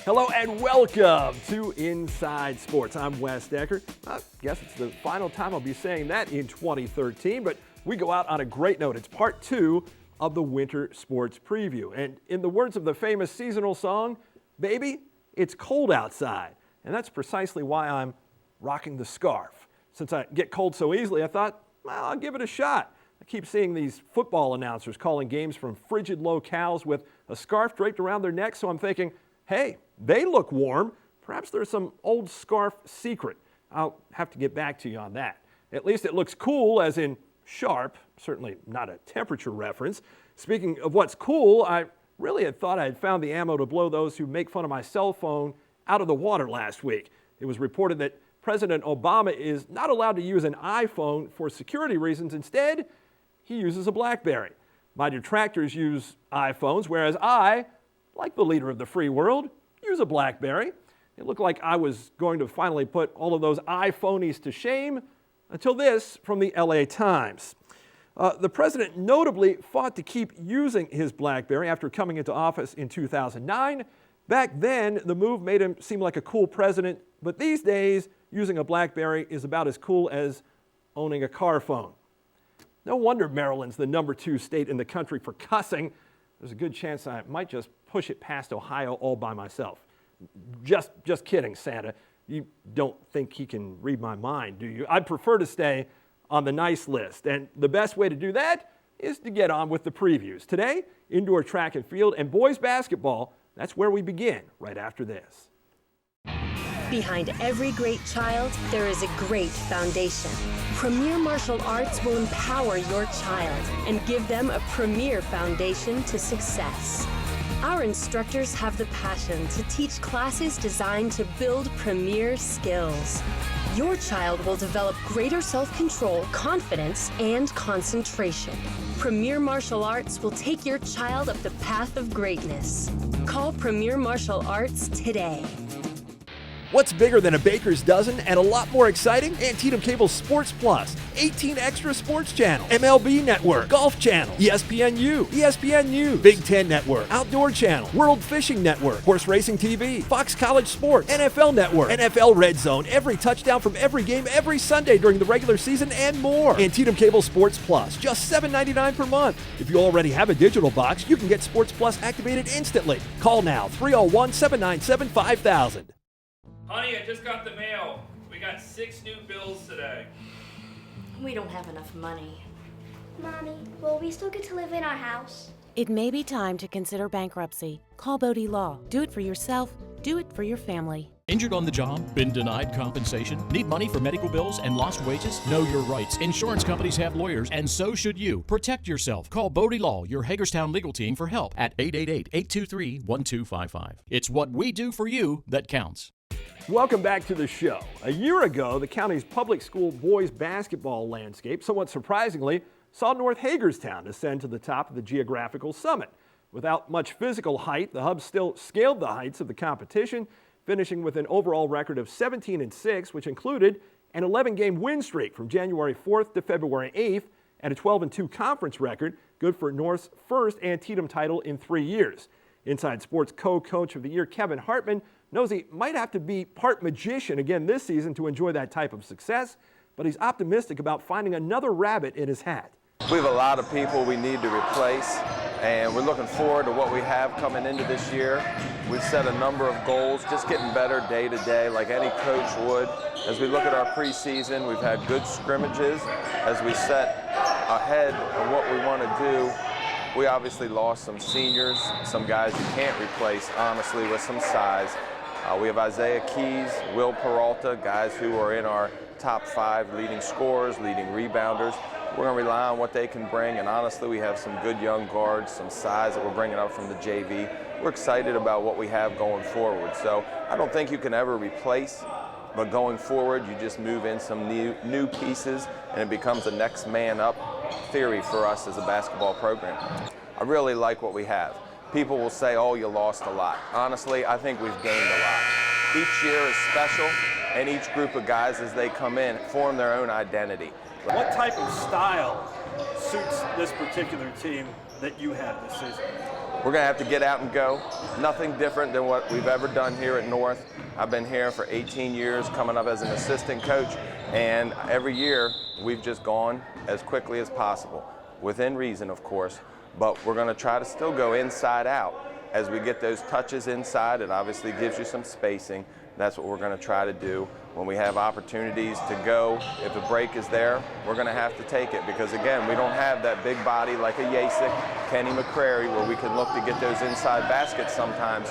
Hello and welcome to Inside Sports. I'm Wes Decker. I guess it's the final time I'll be saying that in 2013, but we go out on a great note. It's part 2 of the winter sports preview. And in the words of the famous seasonal song, baby, it's cold outside. And that's precisely why I'm rocking the scarf. Since I get cold so easily, I thought, well, I'll give it a shot. I keep seeing these football announcers calling games from frigid locales with a scarf draped around their neck, so I'm thinking, hey, they look warm. Perhaps there's some old scarf secret. I'll have to get back to you on that. At least it looks cool, as in sharp, certainly not a temperature reference. Speaking of what's cool, I really had thought I had found the ammo to blow those who make fun of my cell phone out of the water last week. It was reported that President Obama is not allowed to use an iPhone for security reasons. Instead, he uses a BlackBerry. My detractors use iPhones, whereas I, like the leader of the free world, use a BlackBerry. It looked like I was going to finally put all of those iPhonies to shame until this from the LA Times. The president notably fought to keep using his BlackBerry after coming into office in 2009. Back then, the move made him seem like a cool president, but these days, using a BlackBerry is about as cool as owning a car phone. No wonder Maryland's the number 2 state in the country for cussing. There's a good chance I might just push it past Ohio all by myself. Just kidding, Santa. You don't think he can read my mind, do you? I'd prefer to stay on the nice list, and the best way to do that is to get on with the previews. Today, indoor track and field and boys basketball. That's where we begin, right after this. Behind every great child, there is a great foundation. Premier Martial Arts will empower your child and give them a premier foundation to success. Our instructors have the passion to teach classes designed to build premier skills. Your child will develop greater self-control, confidence, and concentration. Premier Martial Arts will take your child up the path of greatness. Call Premier Martial Arts today. What's bigger than a baker's dozen and a lot more exciting? Antietam Cable's Sports Plus, 18 extra sports channels, MLB Network, Golf Channel, ESPNU, Big Ten Network, Outdoor Channel, World Fishing Network, Horse Racing TV, Fox College Sports, NFL Network, NFL Red Zone, every touchdown from every game every Sunday during the regular season, and more. Antietam Cable Sports Plus, just $7.99 per month. If you already have a digital box, you can get Sports Plus activated instantly. Call now, 301-797-5000. Honey, I just got the mail. We got 6 new bills today. We don't have enough money. Mommy, will we still get to live in our house? It may be time to consider bankruptcy. Call Bodie Law. Do it for yourself. Do it for your family. Injured on the job? Been denied compensation? Need money for medical bills and lost wages? Know your rights. Insurance companies have lawyers, and so should you. Protect yourself. Call Bodie Law, your Hagerstown legal team, for help at 888-823-1255. It's what we do for you that counts. Welcome back to the show. A year ago, the county's public school boys basketball landscape, somewhat surprisingly, saw North Hagerstown ascend to the top of the geographical summit. Without much physical height, the Hubs still scaled the heights of the competition, finishing with an overall record of 17-6, which included an 11-game win streak from January 4th to February 8th and a 12-2 conference record, good for North's first Antietam title in 3 years. Inside Sports co-coach of the year, Kevin Hartman, knows he might have to be part magician again this season to enjoy that type of success, but he's optimistic about finding another rabbit in his hat. We have a lot of people we need to replace, and we're looking forward to what we have coming into this year. We've set a number of goals, just getting better day to day, like any coach would. As we look at our preseason, we've had good scrimmages. As we set ahead of what we want to do, we obviously lost some seniors, some guys you can't replace, honestly, with some size. We have Isaiah Keys, Will Peralta, guys who are in our top 5 leading scorers, leading rebounders. We're going to rely on what they can bring, and honestly, we have some good young guards, some size that we're bringing up from the JV. We're excited about what we have going forward. So I don't think you can ever replace, but going forward, you just move in some new pieces, and it becomes a next man up theory for us as a basketball program. I really like what we have. People will say, oh, you lost a lot. Honestly, I think we've gained a lot. Each year is special, and each group of guys, as they come in, form their own identity. What type of style suits this particular team that you have this season? we're going to have to get out and go. Nothing different than what we've ever done here at North. I've been here for 18 years, coming up as an assistant coach, and every year we've just gone as quickly as possible, within reason, of course, but we're going to try to still go inside out. As we get those touches inside, it obviously gives you some spacing. That's what we're going to try to do. When we have opportunities to go, if a break is there, we're going to have to take it because, again, we don't have that big body like a Yasik, Kenny McCrary, where we can look to get those inside baskets sometimes.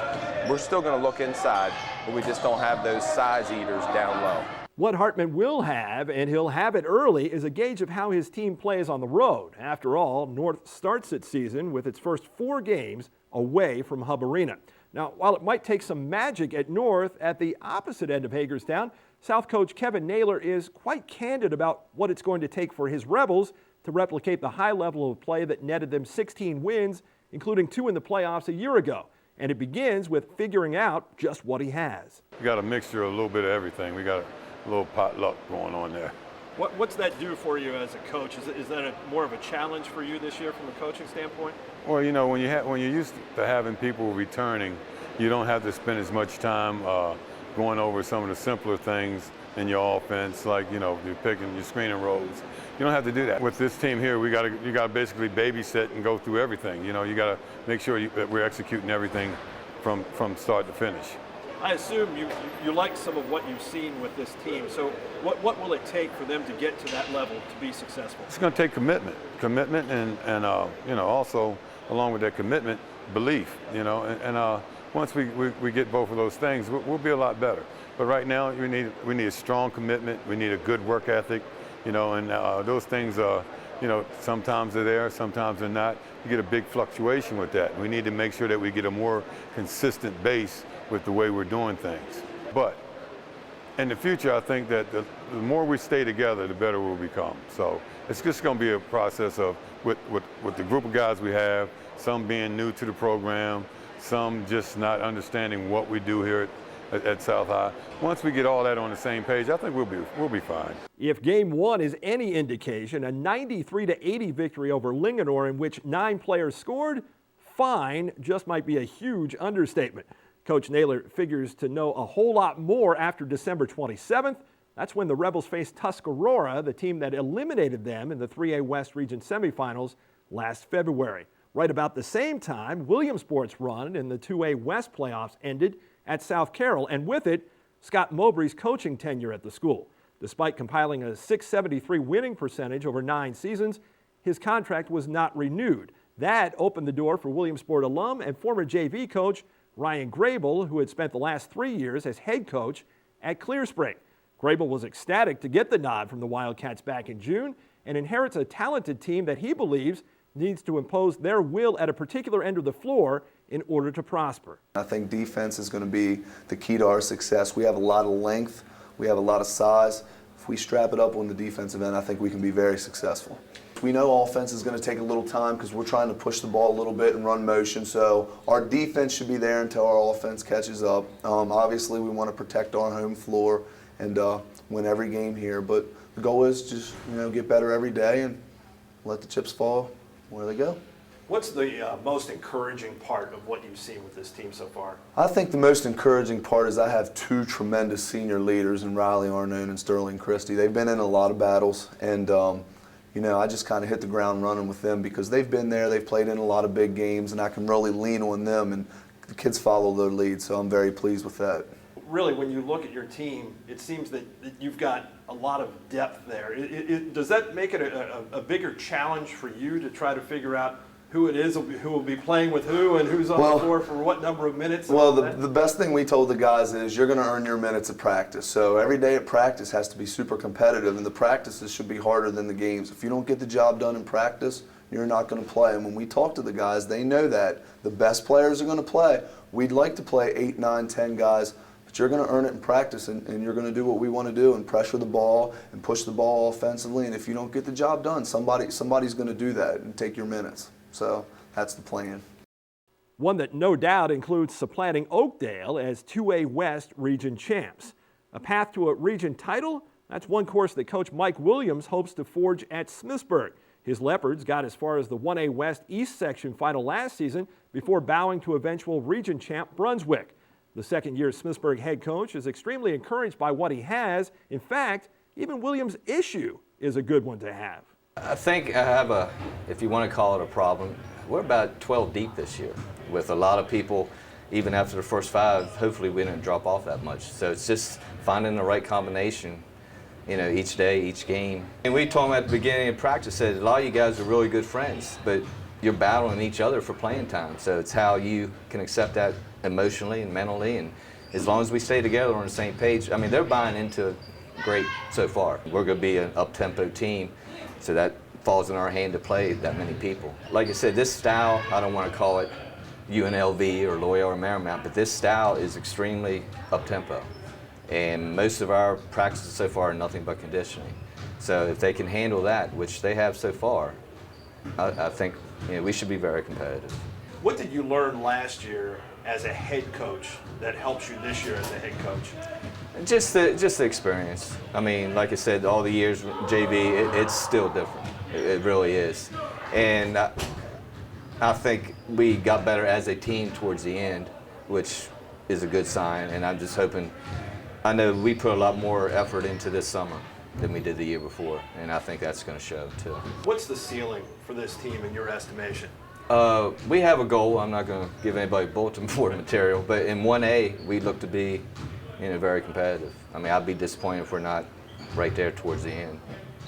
We're still going to look inside, but we just don't have those size eaters down low. What Hartman will have, and he'll have it early, is a gauge of how his team plays on the road. After all, North starts its season with its first 4 games away from Hub Arena. Now, while it might take some magic at North, at the opposite end of Hagerstown, South coach Kevin Naylor is quite candid about what it's going to take for his Rebels to replicate the high level of play that netted them 16 wins, including 2 in the playoffs a year ago. And it begins with figuring out just what he has. We got a mixture of a little bit of everything. We got a little potluck going on there. What's that do for you as a coach? Is that more of a challenge for you this year from a coaching standpoint? Well, you know, when you're used to having people returning, you don't have to spend as much time going over some of the simpler things in your offense, like, you know, you're picking your screening roles. You don't have to do that. With this team here, you got to basically babysit and go through everything. You know, you got to make sure that we're executing everything from start to finish. I assume you like some of what you've seen with this team. So what will it take for them to get to that level to be successful? It's going to take commitment and you know, also along with that commitment, belief. You know, and once we get both of those things, we'll be a lot better. But right now, we need a strong commitment. We need a good work ethic. You know, and those things you know, sometimes they're there, sometimes they're not. You get a big fluctuation with that. We need to make sure that we get a more consistent base with the way we're doing things. But in the future, I think that the more we stay together, the better we'll become. So it's just going to be a process of, with the group of guys we have, some being new to the program, some just not understanding what we do here at South High. Once we get all that on the same page, I think we'll be fine. If Game 1 is any indication, a 93-80 victory over Linganore in which 9 players scored, fine just might be a huge understatement. Coach Naylor figures to know a whole lot more after December 27th. That's when the Rebels face Tuscarora, the team that eliminated them in the 3A West Region semifinals last February. Right about the same time, Williamsport's run in the 2A West playoffs ended at South Carroll, and with it, Scott Mowbray's coaching tenure at the school. Despite compiling a .673 winning percentage over 9 seasons, his contract was not renewed. That opened the door for Williamsport alum and former JV coach Ryan Grable, who had spent the last 3 years as head coach at Clear Spring. Grable was ecstatic to get the nod from the Wildcats back in June and inherits a talented team that he believes needs to impose their will at a particular end of the floor in order to prosper. I think defense is going to be the key to our success. We have a lot of length, we have a lot of size. If we strap it up on the defensive end, I think we can be very successful. We know offense is going to take a little time because we're trying to push the ball a little bit and run motion, so our defense should be there until our offense catches up. Obviously, we want to protect our home floor and win every game here, but the goal is just, you know, get better every day and let the chips fall where they go. What's the most encouraging part of what you've seen with this team so far? I think the most encouraging part is I have 2 tremendous senior leaders in Riley Arnone and Sterling Christie. They've been in a lot of battles, and you know, I just kind of hit the ground running with them because they've been there, they've played in a lot of big games, and I can really lean on them, and the kids follow their lead, so I'm very pleased with that. Really, when you look at your team, it seems that you've got a lot of depth there. Does that make it a bigger challenge for you to try to figure out who it is who will be playing with who and who's on the floor for what number of minutes? Well, the best thing we told the guys is you're going to earn your minutes at practice. So every day at practice has to be super competitive, and the practices should be harder than the games. If you don't get the job done in practice, you're not going to play. And when we talk to the guys, they know that. The best players are going to play. We'd like to play 8, 9, 10 guys, but you're going to earn it in practice, and you're going to do what we want to do and pressure the ball and push the ball offensively. And if you don't get the job done, somebody's going to do that and take your minutes. So that's the plan. One that no doubt includes supplanting Oakdale as 2A West region champs. A path to a region title? That's one course that Coach Mike Williams hopes to forge at Smithsburg. His Leopards got as far as the 1A West East section final last season before bowing to eventual region champ Brunswick. The second-year Smithsburg head coach is extremely encouraged by what he has. In fact, even Williams' issue is a good one to have. I think I have a, if you want to call it a problem, we're about 12 deep this year with a lot of people. Even after the first 5, hopefully we didn't drop off that much. So it's just finding the right combination, each day, each game. And we told them at the beginning of practice, said a lot of you guys are really good friends, but you're battling each other for playing time. So it's how you can accept that emotionally and mentally. And as long as we stay together on the same page, I mean, they're buying into it great so far. We're going to be an up-tempo team, so that falls in our hand to play that many people. Like I said, this style, I don't want to call it UNLV or Loyola or Marymount, but this style is extremely up-tempo. And most of our practices so far are nothing but conditioning. So if they can handle that, which they have so far, I think we should be very competitive. What did you learn last year as a head coach that helps you this year as a head coach? Just the experience. I mean, like I said, all the years with JV, it's still different. It really is. And I think we got better as a team towards the end, which is a good sign. And I'm just hoping, I know we put a lot more effort into this summer than we did the year before, and I think that's going to show too. What's the ceiling for this team in your estimation? We have a goal. I'm not going to give anybody bulletin board material, but in 1A, we look to be very competitive. I mean, I'd be disappointed if we're not right there towards the end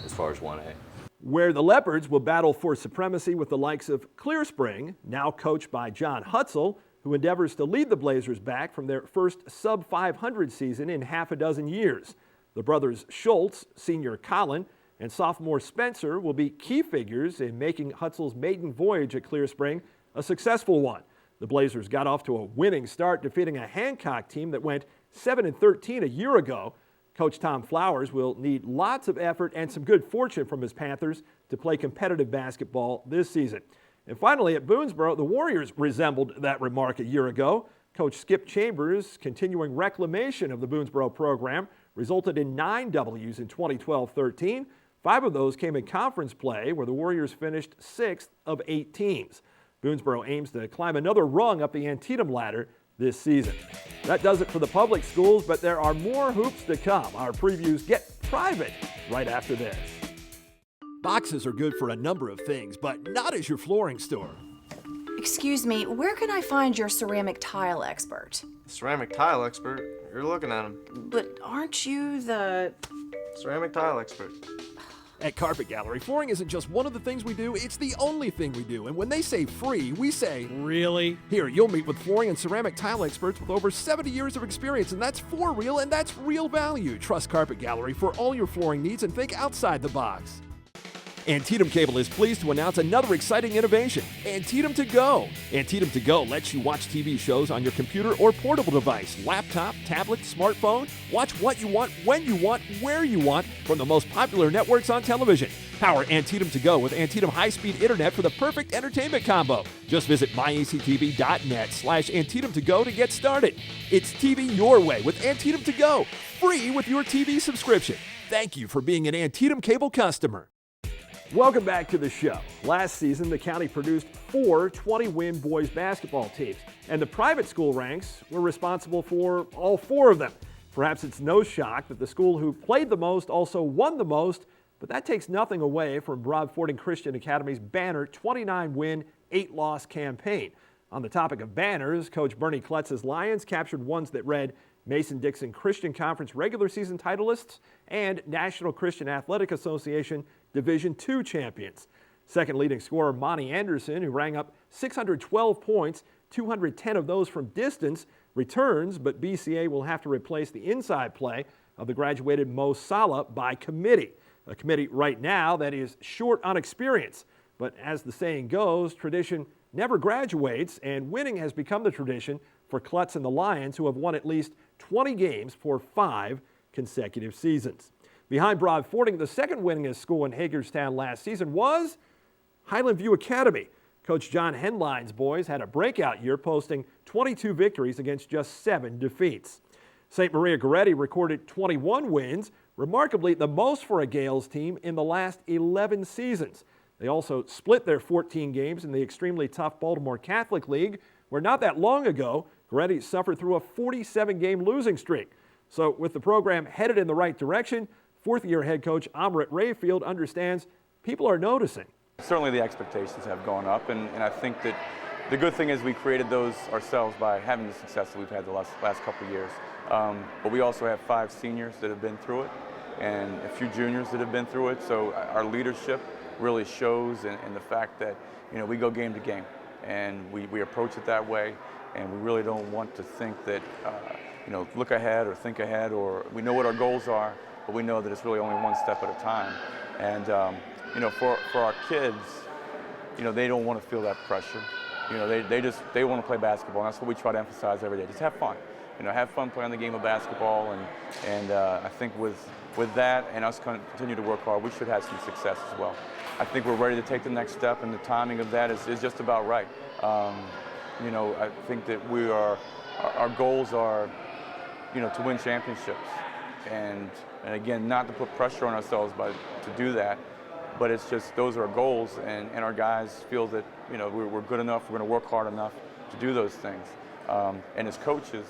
as far as 1A. Where the Leopards will battle for supremacy with the likes of Clear Spring, now coached by John Hutzel, who endeavors to lead the Blazers back from their first sub-500 season in half a dozen years. The brothers Schultz, senior Colin, and sophomore Spencer will be key figures in making Hutzel's maiden voyage at Clear Spring a successful one. The Blazers got off to a winning start, defeating a Hancock team that went 7-13 a year ago. Coach Tom Flowers will need lots of effort and some good fortune from his Panthers to play competitive basketball this season. And finally, at Boonesboro, the Warriors resembled that remark a year ago. Coach Skip Chambers' continuing reclamation of the Boonesboro program resulted in 9 W's in 2012-13. 5 of those came in conference play, where the Warriors finished 6th of 8 teams. Boonesboro aims to climb another rung up the Antietam ladder this season. That does it for the public schools, but there are more hoops to come. Our previews get private right after this. Boxes are good for a number of things, but not as your flooring store. Excuse me, where can I find your ceramic tile expert? Ceramic tile expert? You're looking at him. But aren't you the... ceramic tile expert. At Carpet Gallery, flooring isn't just one of the things we do, it's the only thing we do. And when they say free, we say, really? Here, you'll meet with flooring and ceramic tile experts with over 70 years of experience, and that's for real, and that's real value. Trust Carpet Gallery for all your flooring needs and think outside the box. Antietam Cable is pleased to announce another exciting innovation, Antietam To Go. Antietam To Go lets you watch TV shows on your computer or portable device, laptop, tablet, smartphone. Watch what you want, when you want, where you want from the most popular networks on television. Power Antietam To Go with Antietam high-speed internet for the perfect entertainment combo. Just visit myactv.net/Antietam To Go to get started. It's TV your way with Antietam To Go, free with your TV subscription. Thank you for being an Antietam Cable customer. Welcome back to the show. Last season, the county produced 4 20-win boys basketball teams, and the private school ranks were responsible for all 4 of them. Perhaps it's no shock that the school who played the most also won the most, but that takes nothing away from Broad Fording Christian Academy's banner 29-win, 8-loss campaign. On the topic of banners, Coach Bernie Kletz's Lions captured ones that read Mason-Dixon Christian Conference regular season titleists and National Christian Athletic Association Division II champions. Second leading scorer Monty Anderson, who rang up 612 points, 210 of those from distance, returns, but BCA will have to replace the inside play of the graduated Mo Salah by committee. A committee right now that is short on experience. But as the saying goes, tradition never graduates, and winning has become the tradition for Klutz and the Lions, who have won at least 20 games for 5 consecutive seasons. Behind Broad Fording, the second winningest school in Hagerstown last season was Highland View Academy. Coach John Henline's boys had a breakout year, posting 22 victories against just 7 defeats. St. Maria Goretti recorded 21 wins, remarkably the most for a Gales team in the last 11 seasons. They also split their 14 games in the extremely tough Baltimore Catholic League, where not that long ago, Goretti suffered through a 47-game losing streak. So with the program headed in the right direction, fourth-year head coach Amrit Rayfield understands people are noticing. Certainly the expectations have gone up, and I think that the good thing is we created those ourselves by having the success that we've had the last couple of years. But we also have 5 seniors that have been through it and a few juniors that have been through it. So our leadership really shows in the fact that, we go game to game and we approach it that way, and we really don't want to think that, look ahead or think ahead, or we know what our goals are, but we know that it's really only one step at a time. And, for our kids, they don't want to feel that pressure. They want to play basketball, and that's what we try to emphasize every day. Just have fun. Have fun playing the game of basketball, and I think with that and us continue to work hard, we should have some success as well. I think we're ready to take the next step, and the timing of that is just about right. I think that our goals are, to win championships, and again, not to put pressure on ourselves to do that, but it's just those are our goals, and our guys feel that we're good enough, we're going to work hard enough to do those things. And as coaches,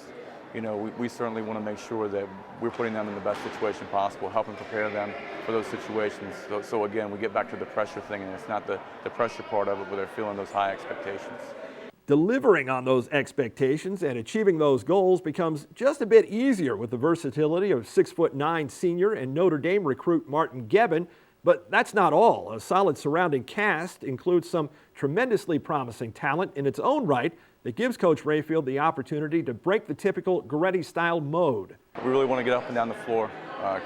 we certainly want to make sure that we're putting them in the best situation possible, helping prepare them for those situations. So again, we get back to the pressure thing, and it's not the pressure part of it, but they're feeling those high expectations. Delivering on those expectations and achieving those goals becomes just a bit easier with the versatility of 6'9" senior and Notre Dame recruit Martin Gebbin. But that's not all. A solid surrounding cast includes some tremendously promising talent in its own right that gives Coach Rayfield the opportunity to break the typical Goretti-style mode. We really want to get up and down the floor,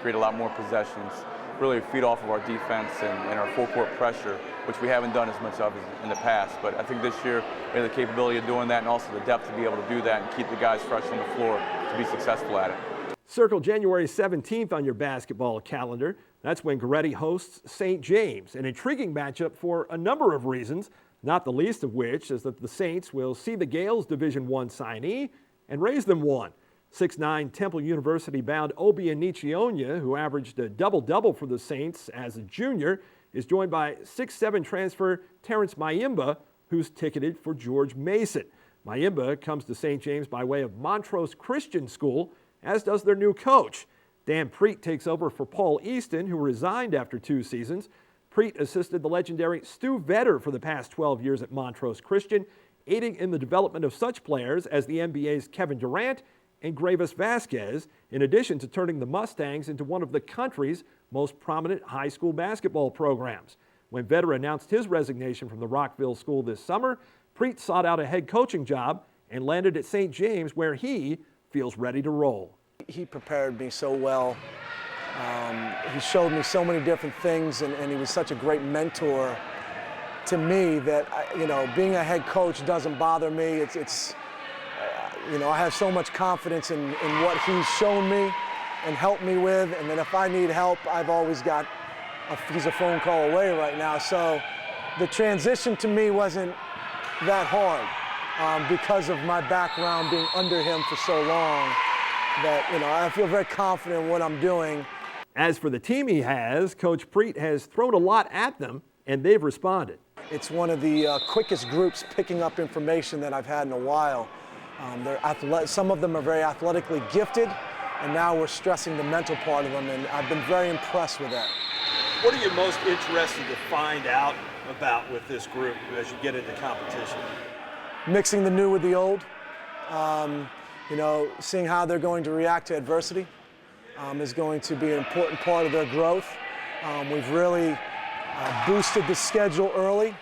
create a lot more possessions, really feed off of our defense and our full-court pressure, which we haven't done as much of in the past. But I think this year we have the capability of doing that, and also the depth to be able to do that and keep the guys fresh on the floor to be successful at it. Circle January 17th on your basketball calendar. That's when Goretti hosts St. James, an intriguing matchup for a number of reasons, not the least of which is that the Saints will see the Gales Division I signee and raise them one. 6'9" Temple University-bound Obi Anichionya, who averaged a double-double for the Saints as a junior, is joined by 6'7" transfer Terrence Mayimba, who's ticketed for George Mason. Mayimba comes to St. James by way of Montrose Christian School, as does their new coach. Dan Preet takes over for Paul Easton, who resigned after 2 seasons. Preet assisted the legendary Stu Vetter for the past 12 years at Montrose Christian, aiding in the development of such players as the NBA's Kevin Durant and Gravis Vasquez, in addition to turning the Mustangs into one of the country's most prominent high school basketball programs. When Vetter announced his resignation from the Rockville School this summer, Preet sought out a head coaching job and landed at St. James, where he feels ready to roll. He prepared me so well. He showed me so many different things, and he was such a great mentor to me that, being a head coach doesn't bother me. I have so much confidence in what he's shown me and helped me with, and then if I need help, I've always got, he's a phone call away right now. So the transition to me wasn't that hard because of my background being under him for so long. That, I feel very confident in what I'm doing. As for the team he has, Coach Preet has thrown a lot at them, and they've responded. It's one of the quickest groups picking up information that I've had in a while. Some of them are very athletically gifted, and now we're stressing the mental part of them, and I've been very impressed with that. What are you most interested to find out about with this group as you get into competition? Mixing the new with the old. Seeing how they're going to react to adversity is going to be an important part of their growth. We've really boosted the schedule early,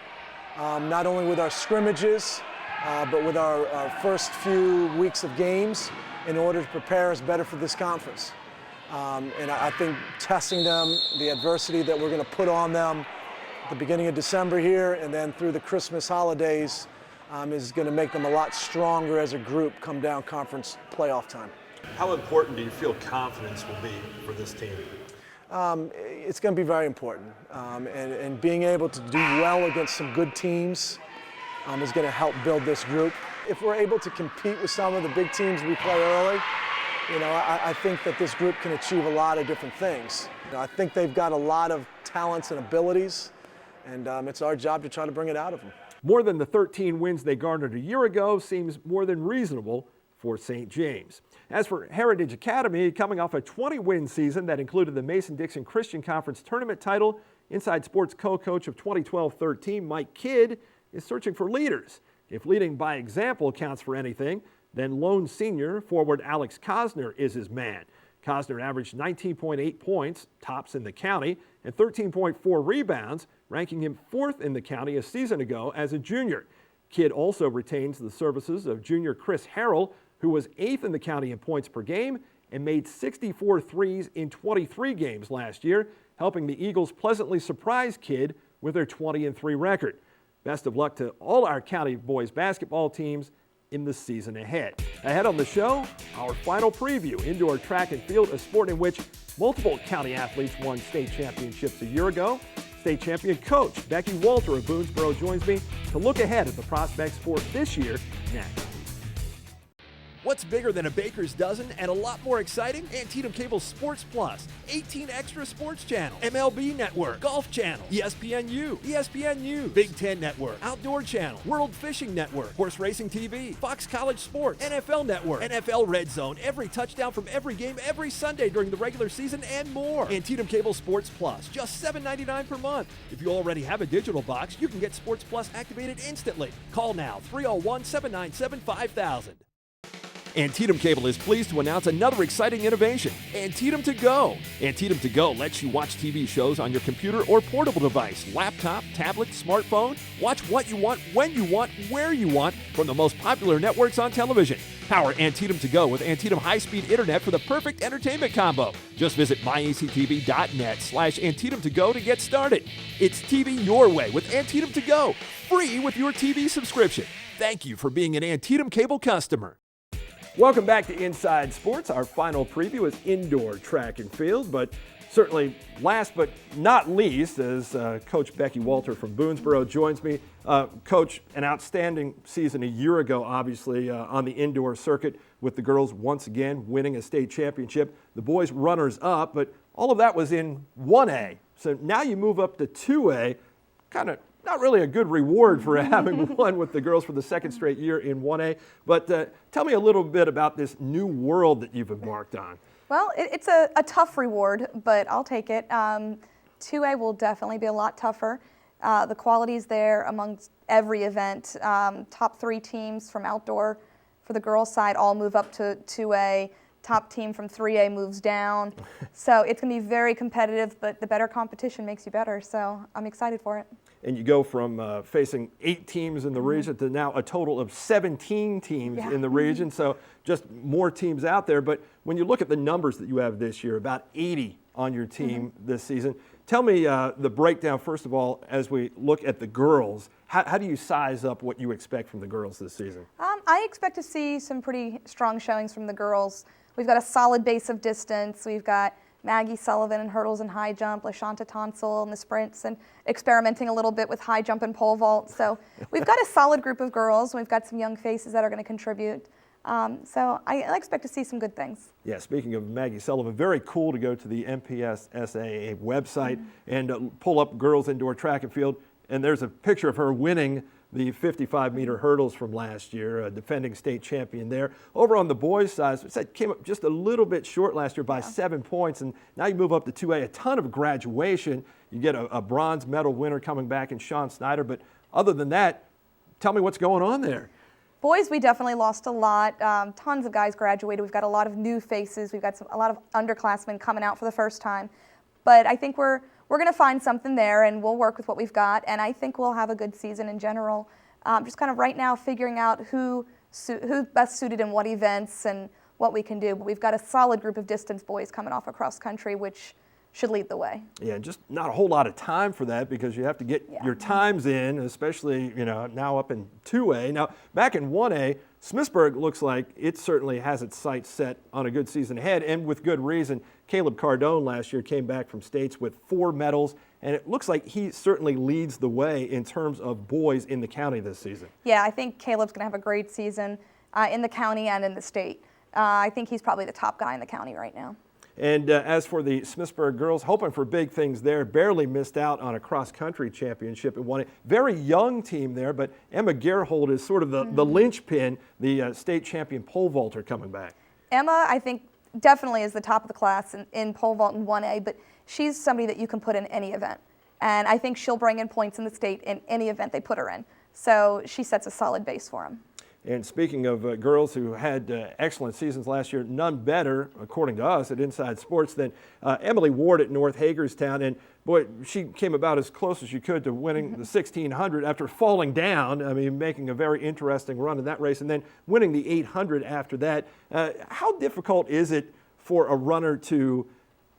not only with our scrimmages, but with our first few weeks of games in order to prepare us better for this conference. And I think testing them, the adversity that we're going to put on them at the beginning of December here and then through the Christmas holidays is going to make them a lot stronger as a group come down conference playoff time. How important do you feel confidence will be for this team? It's going to be very important. And being able to do well against some good teams is going to help build this group. If we're able to compete with some of the big teams we play early, I think that this group can achieve a lot of different things. I think they've got a lot of talents and abilities And it's our job to try to bring it out of them. More than the 13 wins they garnered a year ago seems more than reasonable for St. James. As for Heritage Academy, coming off a 20-win season that included the Mason-Dixon Christian Conference tournament title, Inside Sports co-coach of 2012-13, Mike Kidd, is searching for leaders. If leading by example counts for anything, then lone senior forward Alex Cosner is his man. Cosner averaged 19.8 points, tops in the county, and 13.4 rebounds, ranking him 4th in the county a season ago as a junior. Kidd also retains the services of junior Chris Harrell, who was 8th in the county in points per game and made 64 threes in 23 games last year, helping the Eagles pleasantly surprise Kidd with their 20-3 record. Best of luck to all our county boys basketball teams in the season ahead. Ahead on the show, our final preview, indoor track and field, a sport in which multiple county athletes won state championships a year ago. State champion coach Becky Walter of Boonesboro joins me to look ahead at the prospects for this year next. What's bigger than a baker's dozen and a lot more exciting? Antietam Cable's Sports Plus, 18 extra sports channels, MLB Network, Golf Channel, ESPNU, Big Ten Network, Outdoor Channel, World Fishing Network, Horse Racing TV, Fox College Sports, NFL Network, NFL Red Zone, every touchdown from every game every Sunday during the regular season, and more. Antietam Cable Sports Plus, just $7.99 per month. If you already have a digital box, you can get Sports Plus activated instantly. Call now, 301-797-5000. Antietam Cable is pleased to announce another exciting innovation, Antietam To Go. Antietam To Go lets you watch TV shows on your computer or portable device, laptop, tablet, smartphone. Watch what you want, when you want, where you want from the most popular networks on television. Power Antietam To Go with Antietam high-speed internet for the perfect entertainment combo. Just visit myactv.net/Antietam To Go to get started. It's TV your way with Antietam To Go, free with your TV subscription. Thank you for being an Antietam Cable customer. Welcome back to Inside Sports. Our final preview is indoor track and field, but certainly last but not least, as Coach Becky Walter from Boonesboro joins me. Coach, an outstanding season a year ago, obviously, on the indoor circuit with the girls once again winning a state championship. The boys runners-up, but all of that was in 1A. So now you move up to 2A, kind of not really a good reward for having won with the girls for the second straight year in 1A. But tell me a little bit about this new world that you've embarked on. Well, it's a tough reward, but I'll take it. 2A will definitely be a lot tougher. The quality's there amongst every event. Top 3 teams from outdoor for the girls' side all move up to 2A. Top team from 3A moves down. So it's going to be very competitive, but the better competition makes you better. So I'm excited for it. And you go from facing 8 teams in the region to now a total of 17 teams in the region. So just more teams out there. But when you look at the numbers that you have this year, about 80 on your team this season. Tell me the breakdown, first of all, as we look at the girls. How do you size up what you expect from the girls this season? I expect to see some pretty strong showings from the girls. We've got a solid base of distance. We've got Maggie Sullivan in hurdles and high jump, LaShanta Tonsel in the sprints, and experimenting a little bit with high jump and pole vault. So we've got a solid group of girls. We've got some young faces that are going to contribute. So I expect to see some good things. Yeah, speaking of Maggie Sullivan, very cool to go to the MPSSAA website and pull up girls indoor track and field. And there's a picture of her winning the 55-meter hurdles from last year, a defending state champion there. Over on the boys' side, it came up just a little bit short last year by 7 points, and now you move up to 2A, a ton of graduation. You get a bronze medal winner coming back in Sean Snyder, but other than that, tell me what's going on there. Boys, we definitely lost a lot. Tons of guys graduated. We've got a lot of new faces. We've got a lot of underclassmen coming out for the first time. But I think we're going to find something there, and we'll work with what we've got, and I think we'll have a good season in general. Just kind of right now figuring out who's best suited in what events and what we can do. But we've got a solid group of distance boys coming off across country, which should lead the way. Yeah, just not a whole lot of time for that because you have to get your times in, especially now up in 2A. Now, back in 1A, Smithsburg looks like it certainly has its sights set on a good season ahead, and with good reason. Caleb Cardone last year came back from states with 4 medals, and it looks like he certainly leads the way in terms of boys in the county this season. Yeah, I think Caleb's going to have a great season in the county and in the state. I think he's probably the top guy in the county right now. And as for the Smithsburg girls, hoping for big things there, barely missed out on a cross-country championship and won it. Very young team there, but Emma Gerhold is sort of the linchpin, the state champion pole vaulter coming back. Emma, I think, definitely is the top of the class in pole vault in 1A, but she's somebody that you can put in any event. And I think she'll bring in points in the state in any event they put her in. So she sets a solid base for them. And speaking of girls who had excellent seasons last year, none better, according to us at Inside Sports, than Emily Ward at North Hagerstown. And boy, she came about as close as you could to winning the 1600 after falling down. I mean, making a very interesting run in that race, and then winning the 800 after that. How difficult is it for a runner to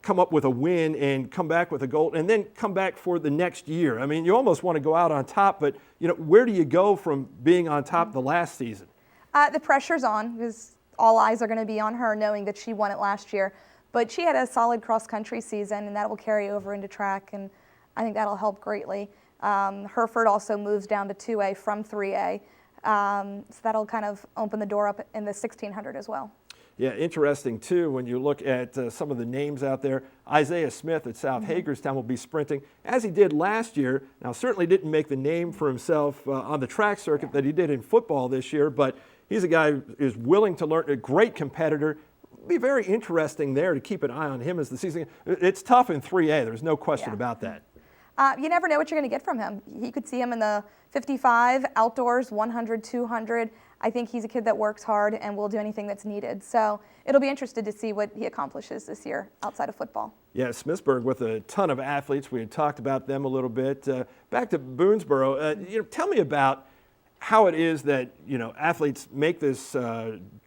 come up with a win and come back with a gold and then come back for the next year? I mean, you almost want to go out on top, but where do you go from being on top the last season? The pressure's on because all eyes are going to be on her knowing that she won it last year. But she had a solid cross-country season, and that will carry over into track, and I think that'll help greatly. Hereford also moves down to 2A from 3A, so that'll kind of open the door up in the 1600 as well. Yeah, interesting too when you look at some of the names out there. Isaiah Smith at South Hagerstown will be sprinting as he did last year. Now, certainly didn't make the name for himself on the track circuit that he did in football this year, but he's a guy who is willing to learn, a great competitor. It'll be very interesting there to keep an eye on him as the season. It's tough in 3A, there's no question about that. You never know what you're going to get from him. You could see him in the 55, outdoors, 100, 200. I think he's a kid that works hard and will do anything that's needed. So it'll be interesting to see what he accomplishes this year outside of football. Yeah, Smithsburg with a ton of athletes. We had talked about them a little bit. Back to Boonesboro, tell me about how it is that athletes make this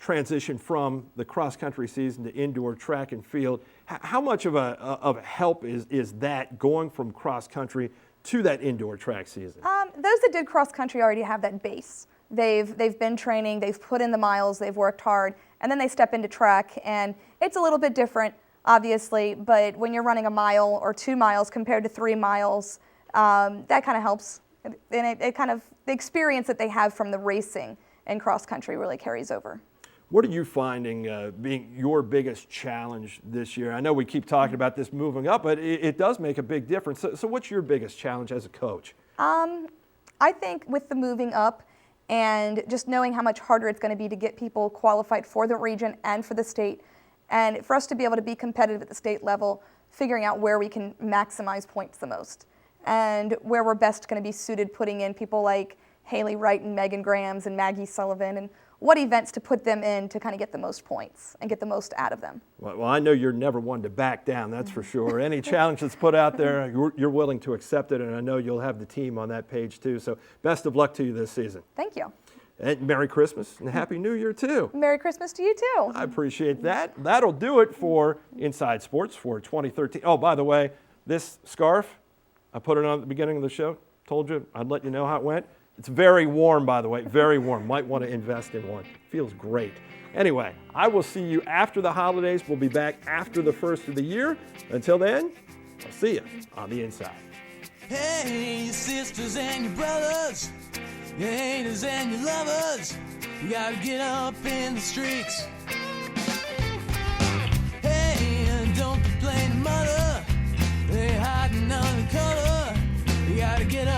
transition from the cross-country season to indoor track and field. How much of a help is that going from cross-country to that indoor track season? Those that did cross-country already have that base. They've been training, they've put in the miles, they've worked hard, and then they step into track, and it's a little bit different, obviously, but when you're running a mile or 2 miles compared to 3 miles, that kind of helps. And it kind of, the experience that they have from the racing in cross-country really carries over. What are you finding being your biggest challenge this year? I know we keep talking about this moving up, but it does make a big difference. So what's your biggest challenge as a coach? I think with the moving up and just knowing how much harder it's going to be to get people qualified for the region and for the state, and for us to be able to be competitive at the state level, figuring out where we can maximize points the most and where we're best going to be suited, putting in people like Haley Wright and Megan Grahams and Maggie Sullivan, and what events to put them in to kind of get the most points and get the most out of them. Well, I know you're never one to back down, that's for sure. Any challenge that's put out there, you're willing to accept it, and I know you'll have the team on that page too. So best of luck to you this season. Thank you. And Merry Christmas and Happy New Year too. Merry Christmas to you too. I appreciate that. That'll do it for Inside Sports for 2013. Oh, by the way, this scarf, I put it on at the beginning of the show. Told you I'd let you know how it went. It's very warm, by the way, very warm. Might want to invest in one. Feels great. Anyway, I will see you after the holidays. We'll be back after the first of the year. Until then, I'll see you on the inside. Hey, your sisters and your brothers, your haters and your lovers, you gotta get up in the streets. Hey, and don't complain to mother, they hiding under cover, you gotta get up.